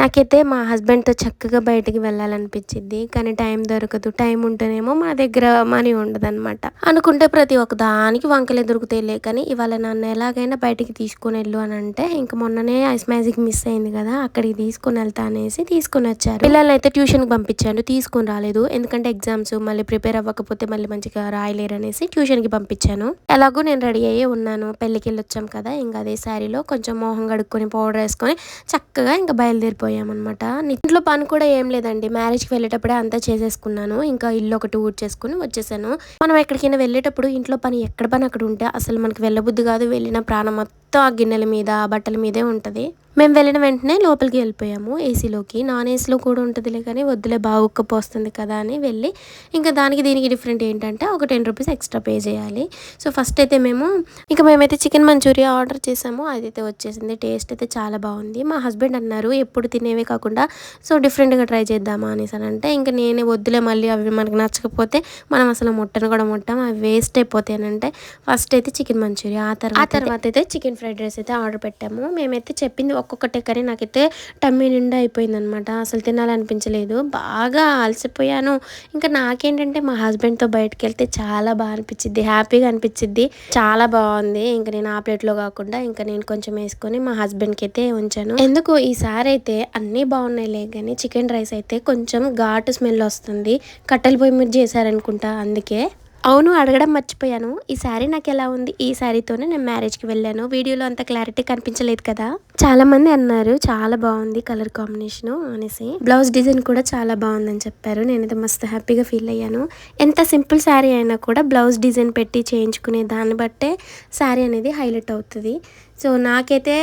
నాకైతే మా హస్బెండ్తో చక్కగా బయటికి వెళ్ళాలనిపించింది, కానీ టైం దొరకదు. టైం ఉంటేనేమో మా దగ్గర మనీ ఉండదన్నమాట. అనుకుంటే ప్రతి ఒక్క దానికి వంకలే దొరుకుతాయిలే. కానీ ఇవాళ నన్ను ఎలాగైనా బయటికి తీసుకుని వెళ్ళు అని అంటే, ఇంక మొన్ననే ఐస్ మ్యాజిక్ మిస్ అయింది కదా, అక్కడికి తీసుకుని వెళ్తా అనేసి తీసుకుని వచ్చారు. పిల్లల్ని అయితే ట్యూషన్కి పంపించాను, తీసుకుని రాలేదు. ఎందుకంటే ఎగ్జామ్స్ మళ్ళీ ప్రిపేర్ అవ్వకపోతే మళ్ళీ మంచిగా రాయలేరు అనేసి ట్యూషన్కి పంపించాను. ఎలాగో నేను రెడీ అయ్యే ఉన్నాను, పెళ్ళికి వెళ్ళి వచ్చాం కదా, ఇంకా అదే శారీలో కొంచెం మొహం కడుక్కొని పౌడర్ వేసుకొని చక్కగా ఇంకా బయలుదేరిపోయామన్నమాట. ఇంట్లో పని కూడా ఏం లేదండి, మ్యారేజ్కి వెళ్ళేటప్పుడే అంతా చేసేసుకున్నాను. ఇంకా ఇల్లు ఒకటి ఊడ్చేసుకుని వచ్చేసాను. మనం ఎక్కడికైనా వెళ్ళేటప్పుడు ఇంట్లో పని ఎక్కడ పని అక్కడ ఉంటే అసలు మనకి వెళ్ళబుద్ధి కాదు. వెళ్ళిన ప్రాణం మొత్తం ఆ గిన్నెల మీద ఆ బట్టల మీదే ఉంటుంది. మేము వెళ్ళిన వెంటనే లోపలికి వెళ్ళిపోయాము, ఏసీలోకి. నాన్ ఏసీలో కూడా ఉంటుందిలే కానీ వద్దులే, బాగా ఉక్కపోస్తుంది కదా అని వెళ్ళి, ఇంకా దానికి దీనికి డిఫరెంట్ ఏంటంటే ఒక 10 రూపీస్ ఎక్స్ట్రా పే చేయాలి. సో ఫస్ట్ అయితే మేమైతే చికెన్ మంచూరియా ఆర్డర్ చేసాము. అదైతే వచ్చేసింది. టేస్ట్ అయితే చాలా బాగుంది. మా హస్బెండ్ అన్నారు ఎప్పుడు తినేవే కాకుండా సో డిఫరెంట్గా ట్రై చేద్దామా అనేసి అని అంటే, ఇంకా నేనే వద్దులే, మళ్ళీ అవి మనకి నచ్చకపోతే మనం అసలు ముట్టను కూడా ముట్టాం, అవి వేస్ట్ అయిపోతాయి అని అంటే ఫస్ట్ అయితే చికెన్ మంచూరియా, ఆ తర్వాత అయితే చికెన్ ఫ్రైడ్ రైస్ అయితే ఆర్డర్ పెట్టాము. మేమైతే చెప్పింది ఒక్కొక్కటే, కానీ నాకైతే టమ్మీ నిండా అయిపోయిందనమాట. అసలు తినాలనిపించలేదు, బాగా అలసిపోయాను. ఇంకా నాకేంటంటే మా హస్బెండ్తో బయటకు వెళ్తే చాలా బాగా అనిపించింది, హ్యాపీగా అనిపించింది. చాలా బాగుంది. ఇంకా నేను ఆ ప్లేట్లో కాకుండా ఇంకా నేను కొంచెం వేసుకొని మా హస్బెండ్కి అయితే ఉంచాను. ఎందుకు ఈసారి అయితే అన్నీ బాగున్నాయిలే, కానీ చికెన్ రైస్ అయితే కొంచెం ఘాటు స్మెల్ వస్తుంది. కట్టెల పొయ్యి మీద చేశారనుకుంటా, అందుకే. అవును, అడగడం మర్చిపోయాను, ఈ శారీ నాకు ఎలా ఉంది? ఈ శారీతోనే నేను మ్యారేజ్కి వెళ్ళాను. వీడియోలో అంత క్లారిటీ కనిపించలేదు కదా. చాలా మంది అన్నారు చాలా బాగుంది కలర్ కాంబినేషన్ అనేసి. బ్లౌజ్ డిజైన్ కూడా చాలా బాగుందని చెప్పారు. నేనైతే మస్తు హ్యాపీగా ఫీల్ అయ్యాను. ఎంత సింపుల్ శారీ అయినా కూడా బ్లౌజ్ డిజైన్ పెట్టి చేయించుకునే దాన్ని బట్టే శారీ అనేది హైలైట్ అవుతుంది. సో నాకైతే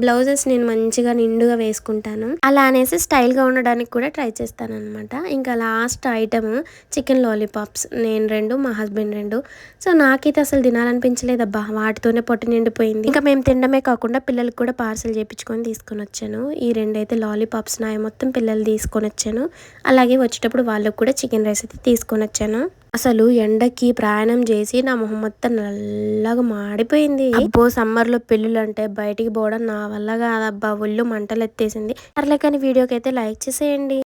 బ్లౌజెస్ నేను మంచిగా నిండుగా వేసుకుంటాను, అలా అనేసి స్టైల్గా ఉండడానికి కూడా ట్రై చేస్తాను అనమాట. ఇంకా లాస్ట్ ఐటమ్ చికెన్ లాలీపాప్స్, నేను 2, మా హస్బెండ్ 2. సో నాకైతే అసలు తినాలనిపించలేదు అబ్బా, వాటితోనే పొట్ట నిండిపోయింది. ఇంకా మేము తినడమే కాకుండా పిల్లలకి కూడా పార్సల్ చేయించుకొని తీసుకొని వచ్చాను. ఈ 2 అయితే లాలీపాప్స్ నాయ మొత్తం పిల్లలు తీసుకొని వచ్చాను. అలాగే వచ్చేటప్పుడు వాళ్ళకు కూడా చికెన్ రైస్ అయితే తీసుకొని వచ్చాను. అసలు ఎండకి ప్రయాణం చేసి నా మొహం మొత్తం నల్లగా మాడిపోయింది. అబ్బో, సమ్మర్లో పెళ్ళిళ్ళు అంటే బయటికి పోవడం నా వల్ల కాదబ్బా, ఒళ్ళు మంటలు ఎత్తేసింది. అట్లా కానీ వీడియోకి అయితే లైక్ చేసేయండి.